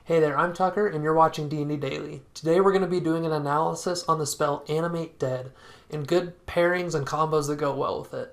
Hey there, I'm Tucker, and you're watching D&D Daily. Today we're going to be doing an analysis on the spell Animate Dead, and good pairings and combos that go well with it.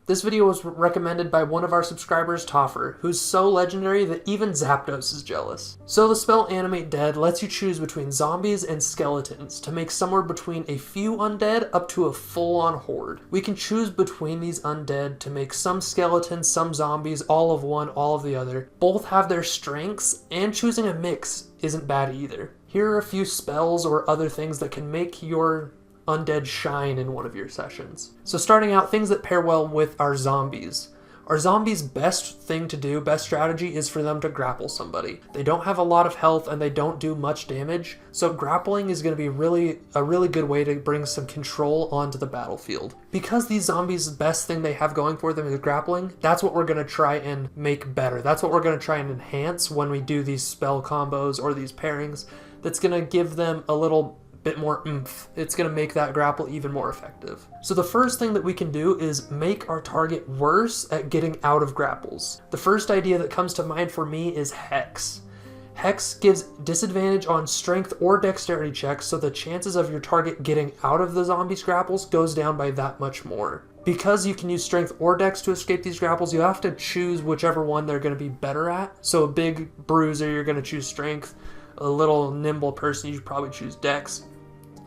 This video was recommended by one of our subscribers, Topher, who's so legendary that even Zapdos is jealous. So the spell Animate Dead lets you choose between zombies and skeletons to make somewhere between a few undead up to a full-on horde. We can choose between these undead to make some skeletons, some zombies, all of one, all of the other. Both have their strengths, and choosing a mix isn't bad either. Here are a few spells or other things that can make your undead shine in one of your sessions. So starting out, things that pair well with our zombies. Our zombies' best thing to do, best strategy, is for them to grapple somebody. They don't have a lot of health and they don't do much damage, so grappling is going to be a really good way to bring some control onto the battlefield. Because these zombies' best thing they have going for them is grappling, that's what we're going to try and make better. That's what we're going to try and enhance when we do these spell combos or these pairings. That's going to give them a little bit more oomph. It's going to make that grapple even more effective. So the first thing that we can do is make our target worse at getting out of grapples. The first idea that comes to mind for me is Hex. Hex gives disadvantage on strength or dexterity checks, so the chances of your target getting out of the zombie's grapples goes down by that much more. Because you can use strength or dex to escape these grapples, you have to choose whichever one they're going to be better at. So a big bruiser, you're going to choose strength. A little nimble person, you should probably choose dex,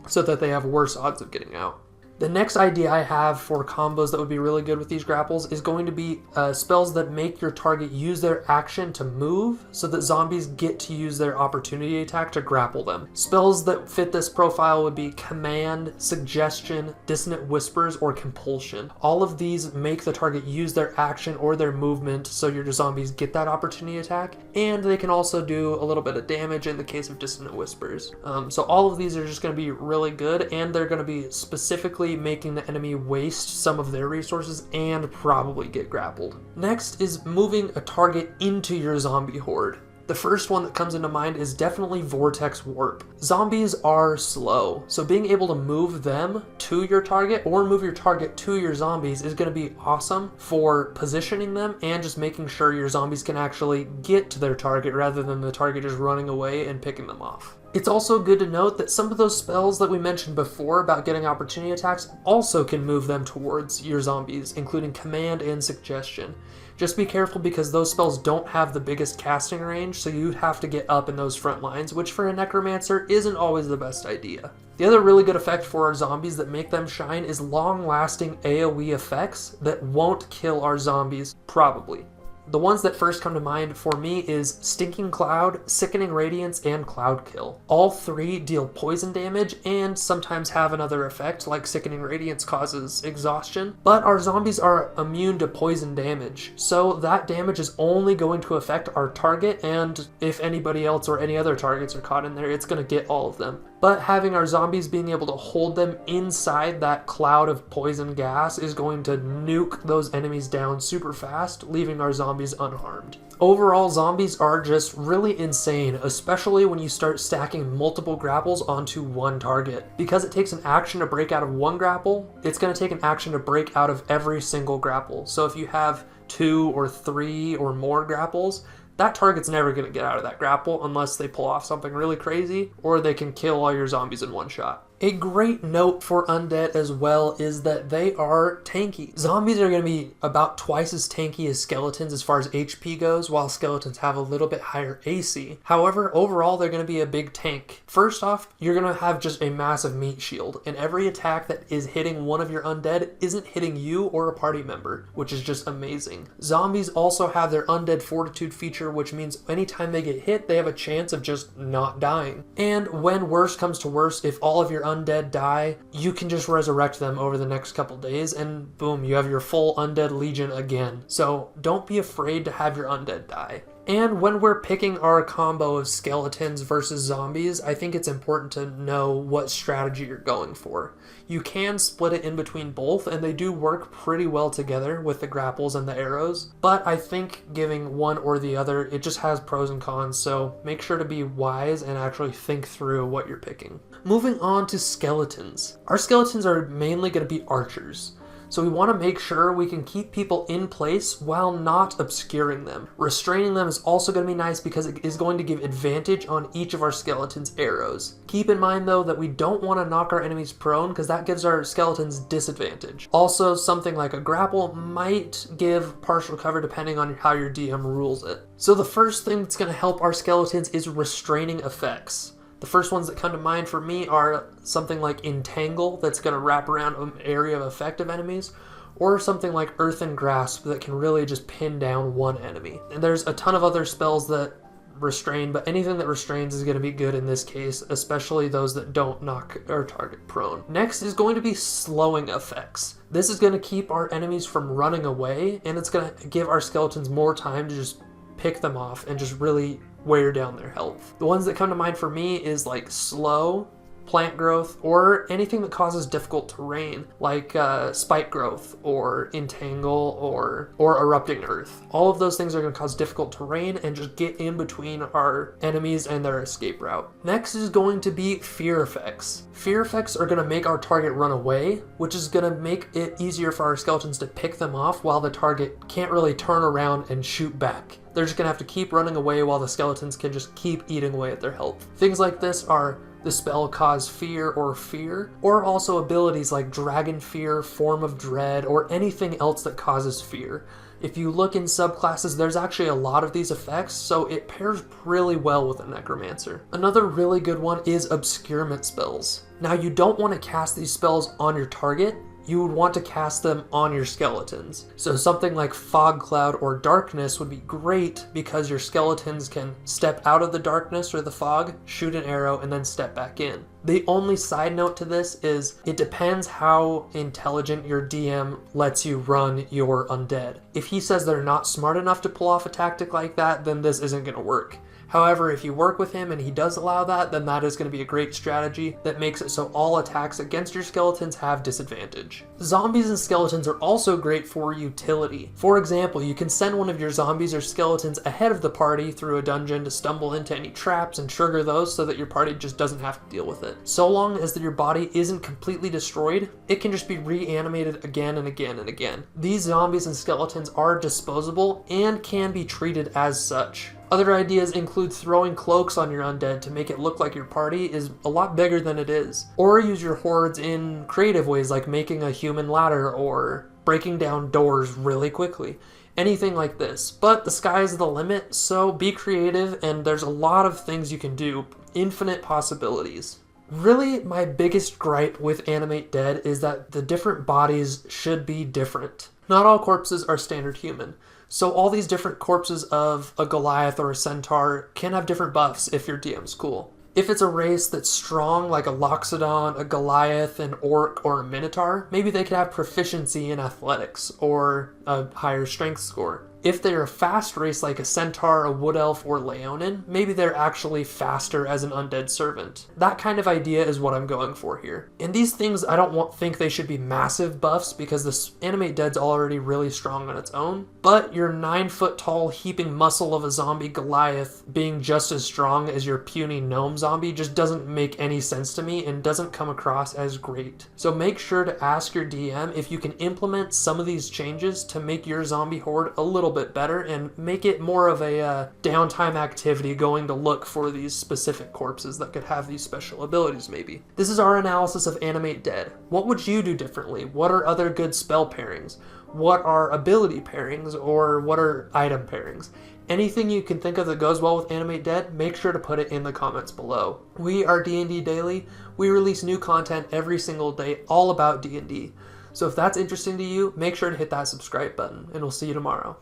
so that they have worse odds of getting out. The next idea I have for combos that would be really good with these grapples is going to be spells that make your target use their action to move so that zombies get to use their opportunity attack to grapple them. Spells that fit this profile would be Command, Suggestion, Dissonant Whispers, or Compulsion. All of these make the target use their action or their movement so your zombies get that opportunity attack, and they can also do a little bit of damage in the case of Dissonant Whispers. So all of these are just going to be really good, and they're going to be specifically making the enemy waste some of their resources and probably get grappled. Next is moving a target into your zombie horde. The first one that comes into mind is definitely Vortex Warp. Zombies are slow, so being able to move them to your target or move your target to your zombies is going to be awesome for positioning them and just making sure your zombies can actually get to their target rather than the target just running away and picking them off. It's also good to note that some of those spells that we mentioned before about getting opportunity attacks also can move them towards your zombies, including Command and Suggestion. Just be careful because those spells don't have the biggest casting range, so you have to get up in those front lines, which for a necromancer isn't always the best idea. The other really good effect for our zombies that make them shine is long-lasting AoE effects that won't kill our zombies, probably. The ones that first come to mind for me is Stinking Cloud, Sickening Radiance, and Cloud Kill. All three deal poison damage and sometimes have another effect, like Sickening Radiance causes exhaustion, but our zombies are immune to poison damage, so that damage is only going to affect our target, and if anybody else or any other targets are caught in there, it's going to get all of them. But having our zombies being able to hold them inside that cloud of poison gas is going to nuke those enemies down super fast, leaving our zombies unharmed. Overall, zombies are just really insane, especially when you start stacking multiple grapples onto one target. Because it takes an action to break out of one grapple, it's going to take an action to break out of every single grapple. So if you have 2 or 3 or more grapples, that target's never going to get out of that grapple unless they pull off something really crazy, or they can kill all your zombies in one shot. A great note for undead as well is that they are tanky. Zombies are going to be about twice as tanky as skeletons as far as HP goes, while skeletons have a little bit higher AC. However, overall, they're going to be a big tank. First off, you're going to have just a massive meat shield, and every attack that is hitting one of your undead isn't hitting you or a party member, which is just amazing. Zombies also have their undead fortitude feature, which means anytime they get hit, they have a chance of just not dying. And when worse comes to worse, if all of your undead die, you can just resurrect them over the next couple days, and boom, you have your full undead legion again. So don't be afraid to have your undead die. And when we're picking our combo of skeletons versus zombies, I think it's important to know what strategy you're going for. You can split it in between both, and they do work pretty well together with the grapples and the arrows, but I think giving one or the other, it just has pros and cons, so make sure to be wise and actually think through what you're picking. Moving on to skeletons. Our skeletons are mainly going to be archers. So we want to make sure we can keep people in place while not obscuring them. Restraining them is also going to be nice because it is going to give advantage on each of our skeleton's arrows. Keep in mind though that we don't want to knock our enemies prone because that gives our skeletons disadvantage. Also, something like a grapple might give partial cover depending on how your DM rules it. So the first thing that's going to help our skeletons is restraining effects. The first ones that come to mind for me are something like Entangle that's going to wrap around an area of effect of enemies, or something like Earthen Grasp that can really just pin down one enemy. And there's a ton of other spells that restrain, but anything that restrains is going to be good in this case, especially those that don't knock our target prone. Next is going to be slowing effects. This is going to keep our enemies from running away, and it's going to give our skeletons more time to just pick them off and just really wear down their health. The ones that come to mind for me is like slow, plant growth, or anything that causes difficult terrain, like spike growth or entangle or erupting earth. All of those things are going to cause difficult terrain and just get in between our enemies and their escape route. Next is going to be fear effects. Fear effects are going to make our target run away, which is going to make it easier for our skeletons to pick them off while the target can't really turn around and shoot back. They're just going to have to keep running away while the skeletons can just keep eating away at their health. Things like this are the spell Cause Fear, or also abilities like Dragon Fear, Form of Dread, or anything else that causes fear. If you look in subclasses, there's actually a lot of these effects, so it pairs really well with a Necromancer. Another really good one is Obscurement spells. Now, you don't want to cast these spells on your target. You would want to cast them on your skeletons. So something like Fog Cloud or Darkness would be great because your skeletons can step out of the darkness or the fog, shoot an arrow, and then step back in. The only side note to this is it depends how intelligent your DM lets you run your undead. If he says they're not smart enough to pull off a tactic like that, then this isn't going to work. However, if you work with him and he does allow that, then that is going to be a great strategy that makes it so all attacks against your skeletons have disadvantage. Zombies and skeletons are also great for utility. For example, you can send one of your zombies or skeletons ahead of the party through a dungeon to stumble into any traps and trigger those so that your party just doesn't have to deal with it. So long as your body isn't completely destroyed, it can just be reanimated again and again and again. These zombies and skeletons are disposable and can be treated as such. Other ideas include throwing cloaks on your undead to make it look like your party is a lot bigger than it is. Or use your hordes in creative ways like making a human ladder or breaking down doors really quickly. Anything like this. But the sky is the limit, so be creative and there's a lot of things you can do. Infinite possibilities. Really, my biggest gripe with Animate Dead is that the different bodies should be different. Not all corpses are standard human. So all these different corpses of a Goliath or a Centaur can have different buffs if your DM's cool. If it's a race that's strong, like a Loxodon, a Goliath, an Orc, or a Minotaur, maybe they could have proficiency in athletics or a higher strength score. If they're a fast race like a Centaur, a Wood Elf, or Leonin, maybe they're actually faster as an undead servant. That kind of idea is what I'm going for here. And these things, I don't think they should be massive buffs because this Animate Dead's already really strong on its own. But your 9-foot tall heaping muscle of a zombie Goliath being just as strong as your puny gnome zombie just doesn't make any sense to me and doesn't come across as great. So make sure to ask your DM if you can implement some of these changes to make your zombie horde a little bit better and make it more of a downtime activity going to look for these specific corpses that could have these special abilities maybe. This is our analysis of Animate Dead. What would you do differently? What are other good spell pairings? What are ability pairings or what are item pairings? Anything you can think of that goes well with Animate Dead, make sure to put it in the comments below. We are D&D Daily. We release new content every single day all about D&D. So if that's interesting to you, make sure to hit that subscribe button and we'll see you tomorrow.